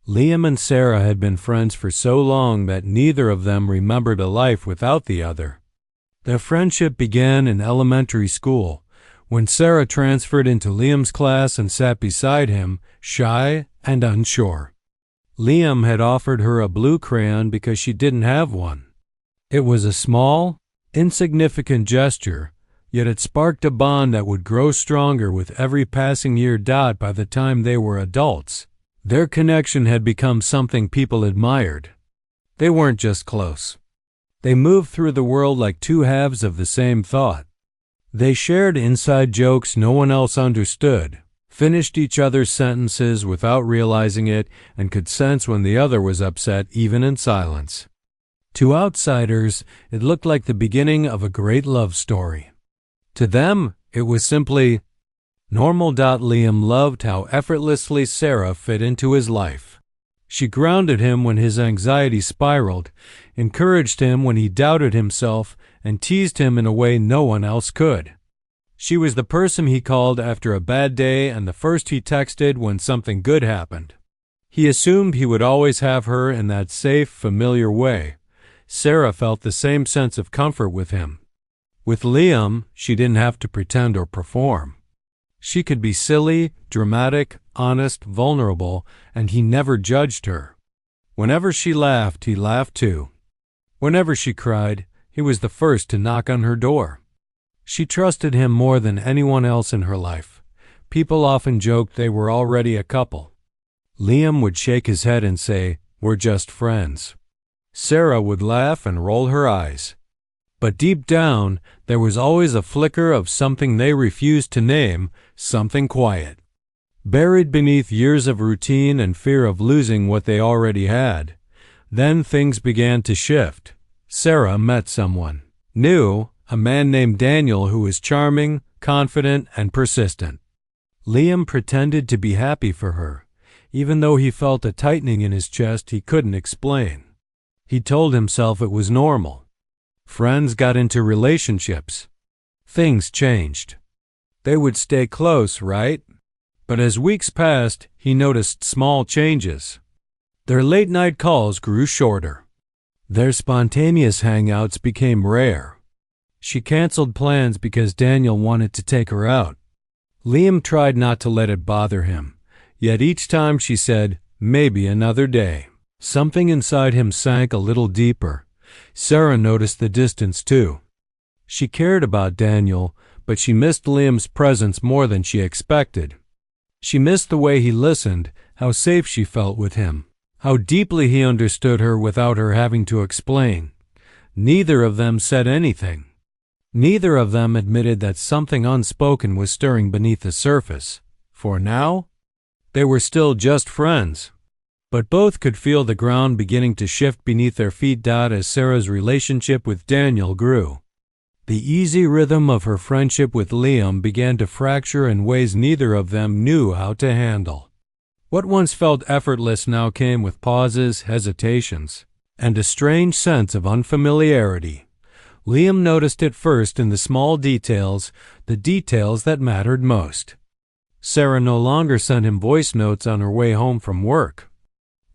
Liam and Sarah had been friends for so long that neither of them remembered a life without the other. Their friendship began in elementary school, when Sarah transferred into Liam's class and sat beside him, shy and unsure. Liam had offered her a blue crayon because she didn't have one. It was a small, insignificant gesture, yet it sparked a bond that would grow stronger with every passing year. By the time they were adults, their connection had become something people admired. They weren't just close. They moved through the world like two halves of the same thought. They shared inside jokes no one else understood, finished each other's sentences without realizing it, and could sense when the other was upset even in silence. To outsiders, it looked like the beginning of a great love story. To them, it was simply normal. Liam loved how effortlessly Sarah fit into his life. She grounded him when his anxiety spiraled, encouraged him when he doubted himself, and teased him in a way no one else could. She was the person he called after a bad day and the first he texted when something good happened. He assumed he would always have her in that safe, familiar way. Sarah felt the same sense of comfort with him. With Liam, she didn't have to pretend or perform. She could be silly, dramatic, honest, vulnerable, and he never judged her. Whenever she laughed, he laughed too. Whenever she cried, he was the first to knock on her door. She trusted him more than anyone else in her life. People often joked they were already a couple. Liam would shake his head and say, "We're just friends." Sarah would laugh and roll her eyes. But deep down, there was always a flicker of something they refused to name, something quiet. Buried beneath years of routine and fear of losing what they already had. Then things began to shift. Sarah met someone new, a man named Daniel who was charming, confident, and persistent. Liam pretended to be happy for her, even though he felt a tightening in his chest he couldn't explain. He told himself it was normal. Friends got into relationships. Things changed. They would stay close, right? But as weeks passed, he noticed small changes. Their late-night calls grew shorter. Their spontaneous hangouts became rare. She canceled plans because Daniel wanted to take her out. Liam tried not to let it bother him, yet each time she said, "Maybe another day," something inside him sank a little deeper. Sarah noticed the distance too. She cared about Daniel, but she missed Liam's presence more than she expected. She missed the way he listened, how safe she felt with him, how deeply he understood her without her having to explain. Neither of them said anything. Neither of them admitted that something unspoken was stirring beneath the surface. For now, they were still just friends. But both could feel the ground beginning to shift beneath their feet. As Sarah's relationship with Daniel grew, the easy rhythm of her friendship with Liam began to fracture in ways neither of them knew how to handle. What once felt effortless now came with pauses, hesitations, and a strange sense of unfamiliarity. Liam noticed it first in the small details, the details that mattered most. Sarah no longer sent him voice notes on her way home from work.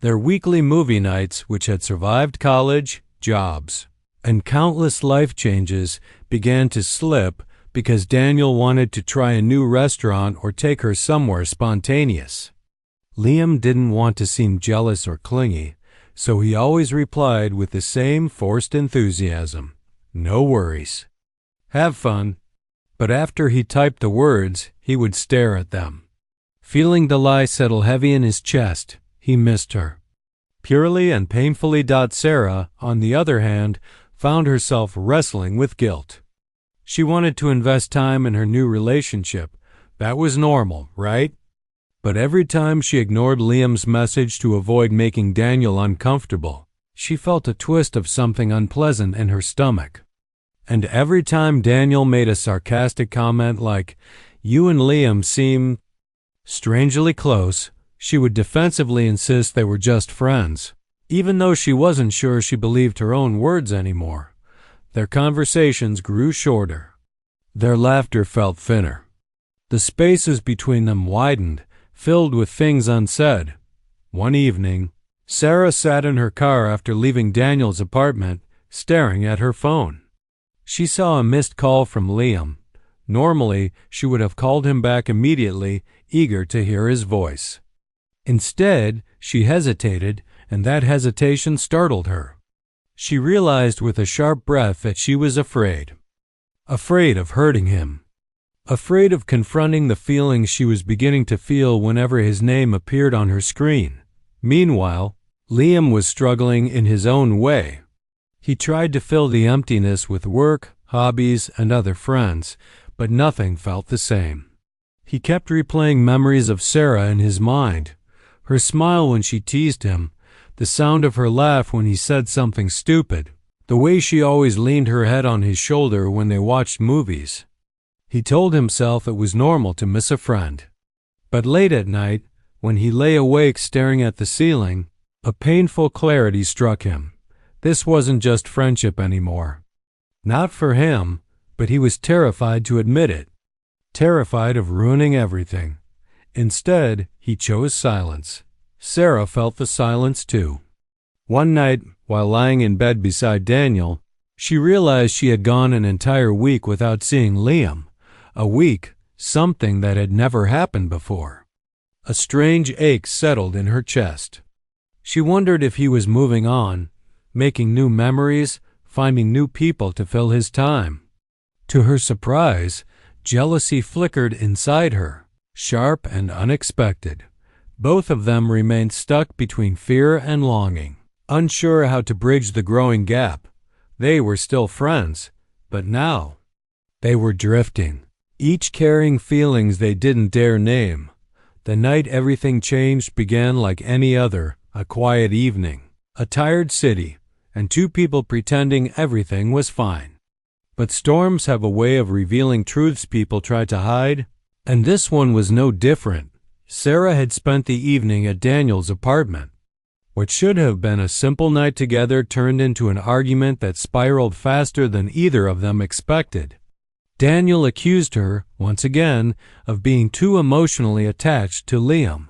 Their weekly movie nights, which had survived college, jobs, and countless life changes, began to slip because Daniel wanted to try a new restaurant or take her somewhere spontaneous. Liam didn't want to seem jealous or clingy, so he always replied with the same forced enthusiasm, "No worries. Have fun." But after he typed the words, he would stare at them. Feeling the lie settle heavy in his chest, he missed her. Purely and painfully. Sarah, on the other hand, found herself wrestling with guilt. She wanted to invest time in her new relationship. That was normal, right? But every time she ignored Liam's message to avoid making Daniel uncomfortable, she felt a twist of something unpleasant in her stomach. And every time Daniel made a sarcastic comment like, "You and Liam seem strangely close," she would defensively insist they were just friends, even though she wasn't sure she believed her own words anymore. Their conversations grew shorter. Their laughter felt thinner. The spaces between them widened, filled with things unsaid. One evening, Sarah sat in her car after leaving Daniel's apartment, staring at her phone. She saw a missed call from Liam. Normally, she would have called him back immediately, eager to hear his voice. Instead, she hesitated, and that hesitation startled her. She realized with a sharp breath that she was afraid. Afraid of hurting him. Afraid of confronting the feelings she was beginning to feel whenever his name appeared on her screen. Meanwhile, Liam was struggling in his own way. He tried to fill the emptiness with work, hobbies, and other friends, but nothing felt the same. He kept replaying memories of Sarah in his mind. Her smile when she teased him, the sound of her laugh when he said something stupid, the way she always leaned her head on his shoulder when they watched movies. He told himself it was normal to miss a friend. But late at night, when he lay awake staring at the ceiling, a painful clarity struck him. This wasn't just friendship anymore. Not for him, but he was terrified to admit it. Terrified of ruining everything. Instead, he chose silence. Sarah felt the silence too. One night, while lying in bed beside Daniel, she realized she had gone an entire week without seeing Liam. A week, something that had never happened before. A strange ache settled in her chest. She wondered if he was moving on, making new memories, finding new people to fill his time. To her surprise, jealousy flickered inside her, sharp and unexpected. Both of them remained stuck between fear and longing, unsure how to bridge the growing gap. They were still friends, but now they were drifting, each carrying feelings they didn't dare name. The night everything changed began like any other, a quiet evening, a tired city, and two people pretending everything was fine. But storms have a way of revealing truths people try to hide, and this one was no different. Sarah had spent the evening at Daniel's apartment. What should have been a simple night together turned into an argument that spiraled faster than either of them expected. Daniel accused her, once again, of being too emotionally attached to Liam.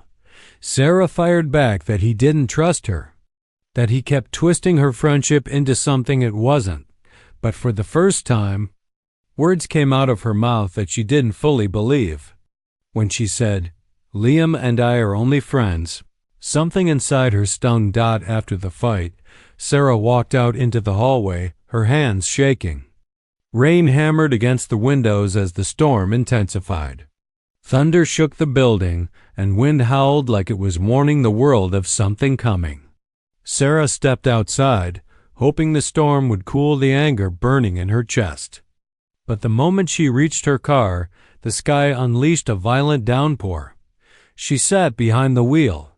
Sarah fired back that he didn't trust her, that he kept twisting her friendship into something it wasn't. But for the first time, words came out of her mouth that she didn't fully believe. When she said, "Liam and I are only friends," something inside her stung. After the fight, Sarah walked out into the hallway, her hands shaking. Rain hammered against the windows as the storm intensified. Thunder shook the building, and wind howled like it was warning the world of something coming. Sarah stepped outside, hoping the storm would cool the anger burning in her chest. But the moment she reached her car, the sky unleashed a violent downpour. She sat behind the wheel,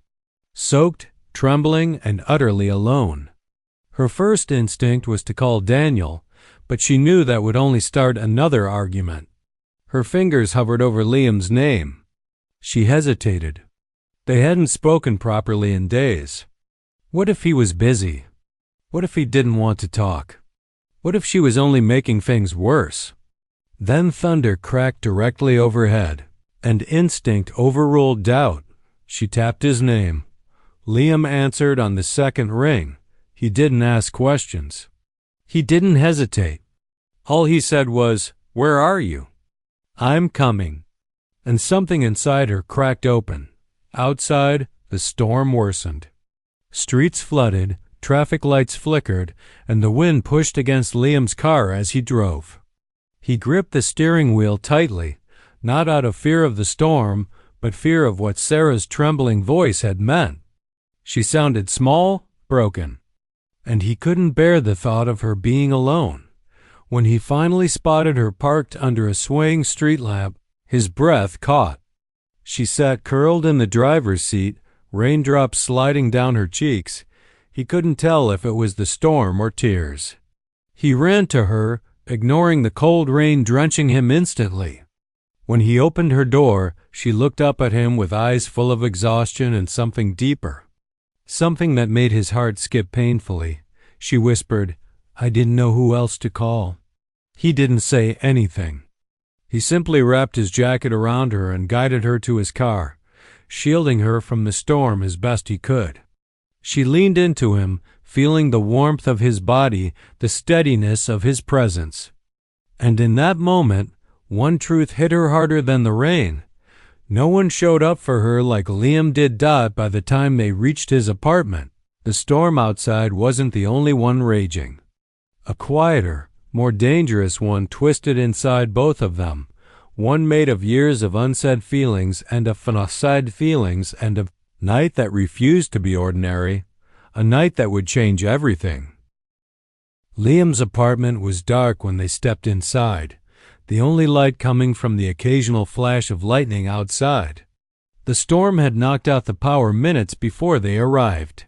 soaked, trembling, and utterly alone. Her first instinct was to call Daniel, but she knew that would only start another argument. Her fingers hovered over Liam's name. She hesitated. They hadn't spoken properly in days. What if he was busy? What if he didn't want to talk? What if she was only making things worse? Then thunder cracked directly overhead, and instinct overruled doubt. She tapped his name. Liam answered on the second ring. He didn't ask questions. He didn't hesitate. All he said was, "Where are you?" "I'm coming." And something inside her cracked open. Outside, the storm worsened. Streets flooded, traffic lights flickered, and the wind pushed against Liam's car as he drove. He gripped the steering wheel tightly, not out of fear of the storm, but fear of what Sarah's trembling voice had meant. She sounded small, broken, and he couldn't bear the thought of her being alone. When he finally spotted her parked under a swaying street lamp, his breath caught. She sat curled in the driver's seat, raindrops sliding down her cheeks. He couldn't tell if it was the storm or tears. He ran to her, ignoring the cold rain drenching him instantly. When he opened her door, she looked up at him with eyes full of exhaustion and something deeper. Something that made his heart skip painfully. She whispered, "I didn't know who else to call." He didn't say anything. He simply wrapped his jacket around her and guided her to his car. shielding her from the storm as best he could. She leaned into him, feeling the warmth of his body, the steadiness of his presence. And in that moment, one truth hit her harder than the rain. No one showed up for her like Liam did Dot by the time they reached his apartment. The storm outside wasn't the only one raging. A quieter, more dangerous one twisted inside both of them, one made of years of unsaid feelings and of unsaid feelings and of night that refused to be ordinary, a night that would change everything. Liam's apartment was dark when they stepped inside, the only light coming from the occasional flash of lightning outside. The storm had knocked out the power minutes before they arrived.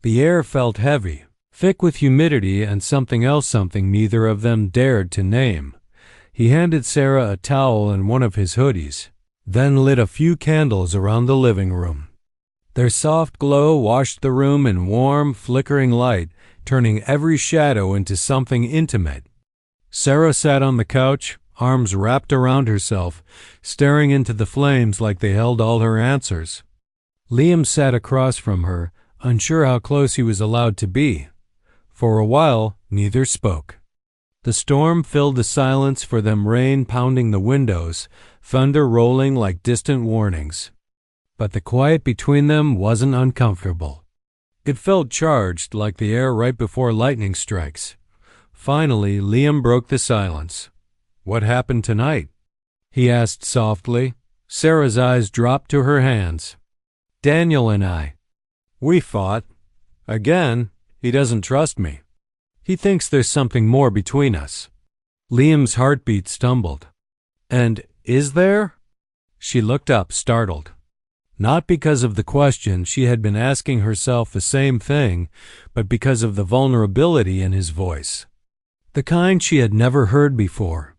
The air felt heavy, thick with humidity and something neither of them dared to name. He handed Sarah a towel and one of his hoodies, then lit a few candles around the living room. Their soft glow washed the room in warm, flickering light, turning every shadow into something intimate. Sarah sat on the couch, arms wrapped around herself, staring into the flames like they held all her answers. Liam sat across from her, unsure how close he was allowed to be. For a while, neither spoke. The storm filled the silence for them, rain pounding the windows, thunder rolling like distant warnings. But the quiet between them wasn't uncomfortable. It felt charged like the air right before lightning strikes. Finally, Liam broke the silence. "What happened tonight?" he asked softly. Sarah's eyes dropped to her hands. "Daniel and I. We fought. Again, he doesn't trust me. He thinks there's something more between us." Liam's heartbeat stumbled. "And is there?" She looked up, startled. Not because of the question, she had been asking herself the same thing, but because of the vulnerability in his voice. The kind she had never heard before.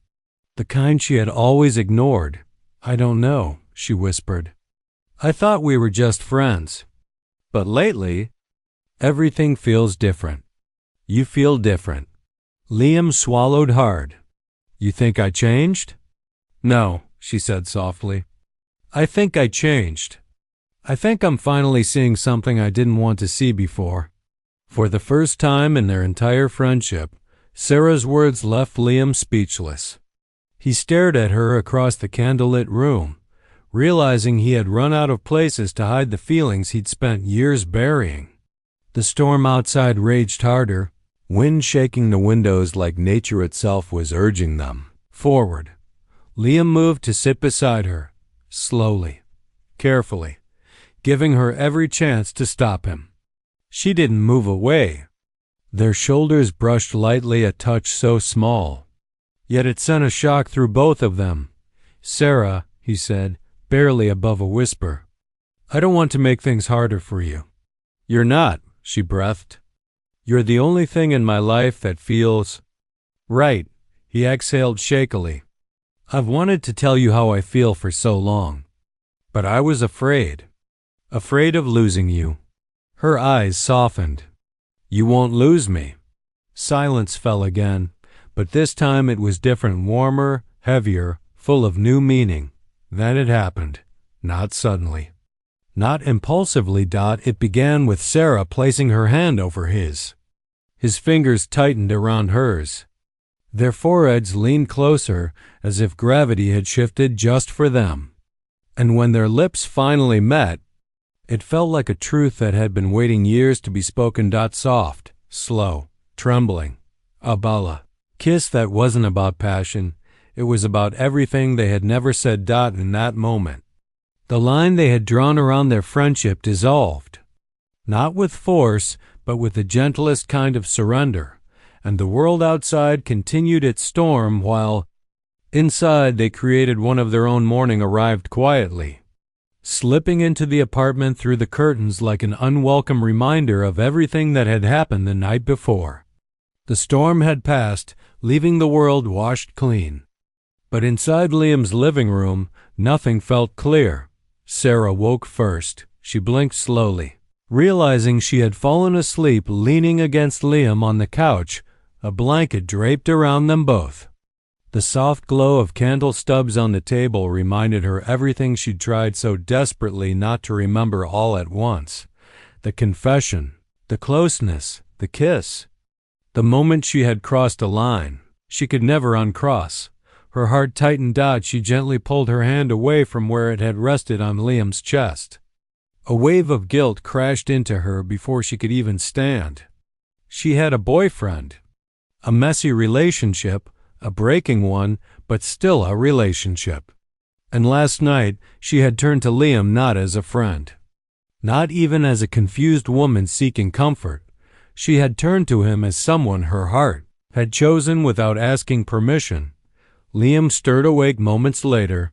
The kind she had always ignored. "I don't know," she whispered. "I thought we were just friends. But lately, everything feels different. You feel different." Liam swallowed hard. "You think I changed?" "No," she said softly. "I think I changed. I think I'm finally seeing something I didn't want to see before." For the first time in their entire friendship, Sarah's words left Liam speechless. He stared at her across the candlelit room, realizing he had run out of places to hide the feelings he'd spent years burying. The storm outside raged harder, wind shaking the windows like nature itself was urging them forward. Liam moved to sit beside her, slowly, carefully, giving her every chance to stop him. She didn't move away. Their shoulders brushed lightly, a touch so small. Yet it sent a shock through both of them. "Sarah," he said, barely above a whisper, "I don't want to make things harder for you." "You're not," she breathed. "You're the only thing in my life that feels right." He exhaled shakily. "I've wanted to tell you how I feel for so long. But I was afraid of losing you." Her eyes softened. "You won't lose me." Silence fell again, but this time it was different, warmer, heavier, full of new meaning. Then it happened. Not suddenly. Not impulsively, It began with Sarah placing her hand over his. His fingers tightened around hers. Their foreheads leaned closer, as if gravity had shifted just for them. And when their lips finally met, it felt like a truth that had been waiting years to be spoken. Soft, slow, trembling. A bala kiss that wasn't about passion. It was about everything they had never said. In that moment, the line they had drawn around their friendship dissolved. Not with force, but with the gentlest kind of surrender. And the world outside continued its storm while, inside, they created one of their own. Morning arrived quietly, slipping into the apartment through the curtains like an unwelcome reminder of everything that had happened the night before. The storm had passed, leaving the world washed clean. But inside Liam's living room, nothing felt clear. Sarah woke first. She blinked slowly, realizing she had fallen asleep leaning against Liam on the couch, a blanket draped around them both. The soft glow of candle stubs on the table reminded her everything she'd tried so desperately not to remember all at once. The confession, the closeness, the kiss. The moment she had crossed a line she could never uncross. Her heart tightened. She gently pulled her hand away from where it had rested on Liam's chest. A wave of guilt crashed into her before she could even stand. She had a boyfriend. A messy relationship, a breaking one, but still a relationship. And last night she had turned to Liam not as a friend, not even as a confused woman seeking comfort. She had turned to him as someone her heart had chosen without asking permission. Liam stirred awake moments later,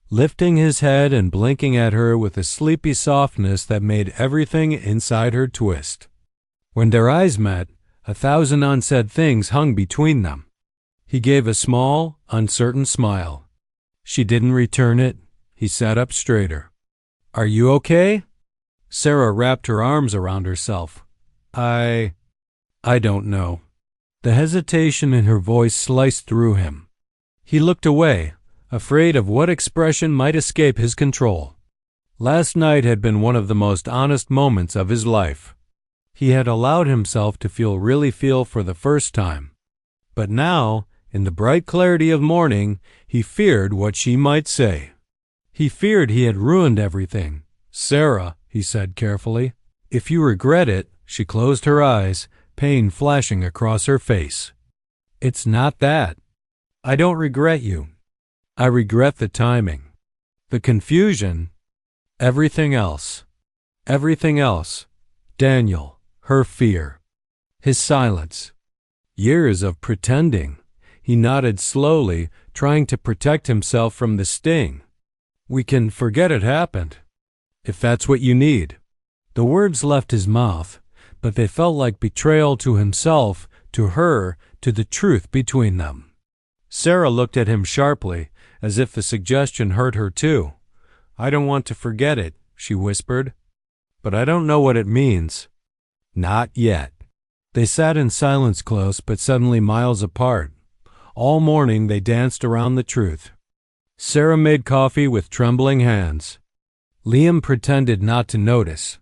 lifting his head and blinking at her with a sleepy softness that made everything inside her twist. When their eyes met, 1,000 unsaid things hung between them. He gave a small, uncertain smile. She didn't return it. He sat up straighter. "Are you okay?" Sarah wrapped her arms around herself. I don't know." The hesitation in her voice sliced through him. He looked away, afraid of what expression might escape his control. Last night had been one of the most honest moments of his life. He had allowed himself to really feel for the first time. But now, in the bright clarity of morning, he feared what she might say. He feared he had ruined everything. "Sarah," he said carefully, "if you regret it," she closed her eyes, pain flashing across her face. "It's not that. I don't regret you. I regret the timing, the confusion, everything else. Everything else. Daniel, her fear, his silence. Years of pretending." He nodded slowly, trying to protect himself from the sting. "We can forget it happened, if that's what you need." The words left his mouth, but they felt like betrayal to himself, to her, to the truth between them. Sarah looked at him sharply, as if the suggestion hurt her too. "I don't want to forget it," she whispered, "but I don't know what it means. Not yet." They sat in silence close but suddenly miles apart. All morning they danced around the truth. Sarah made coffee with trembling hands. Liam pretended not to notice.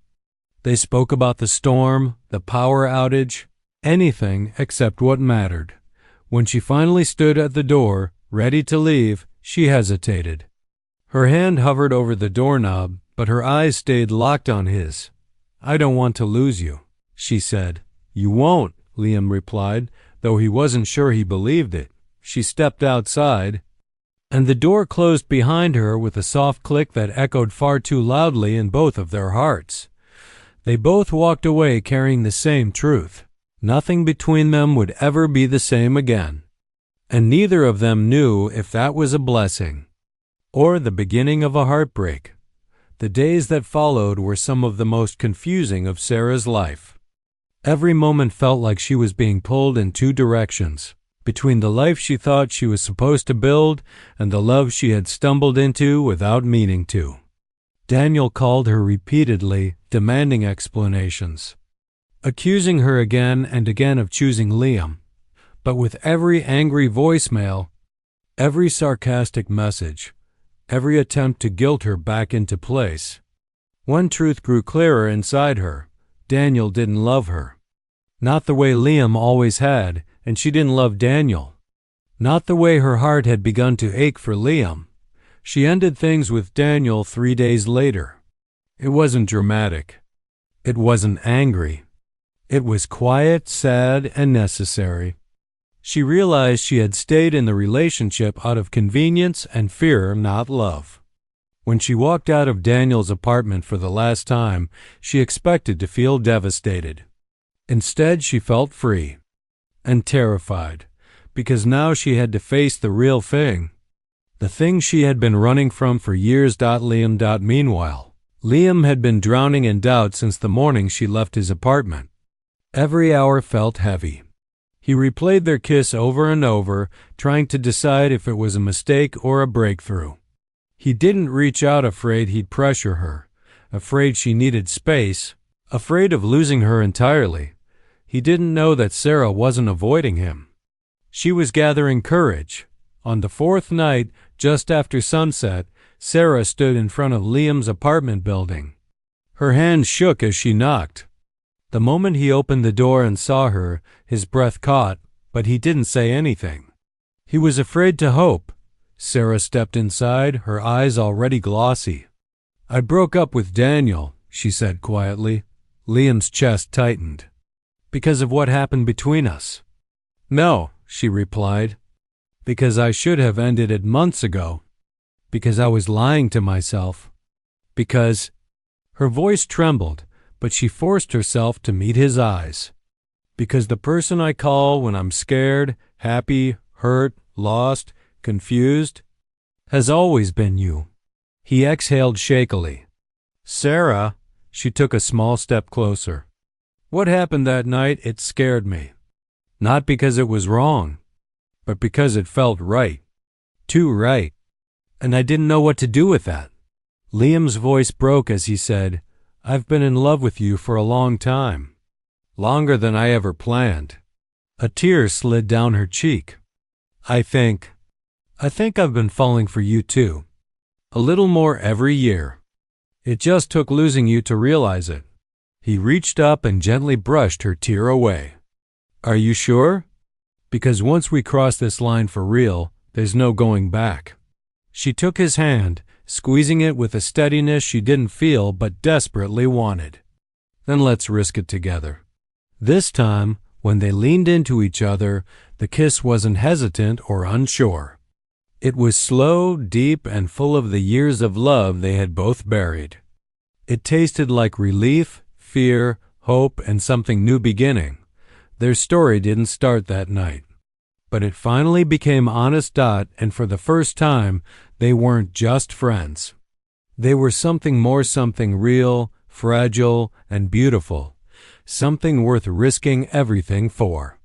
They spoke about the storm, the power outage, anything except what mattered. When she finally stood at the door, ready to leave, she hesitated. Her hand hovered over the doorknob, but her eyes stayed locked on his. "I don't want to lose you," she said. "You won't," Liam replied, though he wasn't sure he believed it. She stepped outside, and the door closed behind her with a soft click that echoed far too loudly in both of their hearts. They both walked away carrying the same truth. Nothing between them would ever be the same again. And neither of them knew if that was a blessing or the beginning of a heartbreak. The days that followed were some of the most confusing of Sarah's life. Every moment felt like she was being pulled in two directions, between the life she thought she was supposed to build and the love she had stumbled into without meaning to. Daniel called her repeatedly, demanding explanations, accusing her again and again of choosing Liam. But with every angry voicemail, every sarcastic message, every attempt to guilt her back into place, one truth grew clearer inside her. Daniel didn't love her. Not the way Liam always had, and she didn't love Daniel. Not the way her heart had begun to ache for Liam. She ended things with Daniel 3 days later. It wasn't dramatic. It wasn't angry. It was quiet, sad, and necessary. She realized she had stayed in the relationship out of convenience and fear, not love. When she walked out of Daniel's apartment for the last time, she expected to feel devastated. Instead, she felt free and terrified, because now she had to face the real thing, the thing she had been running from for years. Meanwhile, Liam had been drowning in doubt since the morning she left his apartment. Every hour felt heavy. He replayed their kiss over and over, trying to decide if it was a mistake or a breakthrough. He didn't reach out afraid he'd pressure her, afraid she needed space, afraid of losing her entirely. He didn't know that Sarah wasn't avoiding him. She was gathering courage, On the fourth night, just after sunset, Sarah stood in front of Liam's apartment building. Her hand shook as she knocked. The moment he opened the door and saw her, his breath caught, but he didn't say anything. He was afraid to hope. Sarah stepped inside, her eyes already glossy. "I broke up with Daniel," she said quietly. Liam's chest tightened. "Because of what happened between us?" "No," she replied. "Because I should have ended it months ago. Because I was lying to myself. Because—" Her voice trembled, but she forced herself to meet his eyes. "Because the person I call when I'm scared, happy, hurt, lost, confused, has always been you." He exhaled shakily. "Sarah," she took a small step closer. "What happened that night, it scared me. Not because it was wrong, but because it felt right. Too right. And I didn't know what to do with that." Liam's voice broke as he said, "I've been in love with you for a long time. Longer than I ever planned." A tear slid down her cheek. I think I've been falling for you too. A little more every year. It just took losing you to realize it." He reached up and gently brushed her tear away. "Are you sure? Because once we cross this line for real, there's no going back." She took his hand, squeezing it with a steadiness she didn't feel but desperately wanted. "Then let's risk it together." This time, when they leaned into each other, the kiss wasn't hesitant or unsure. It was slow, deep, and full of the years of love they had both buried. It tasted like relief, fear, hope, and something new beginning. Their story didn't start that night. But it finally became honest, and for the first time, they weren't just friends. They were something more, something real, fragile, and beautiful. Something worth risking everything for.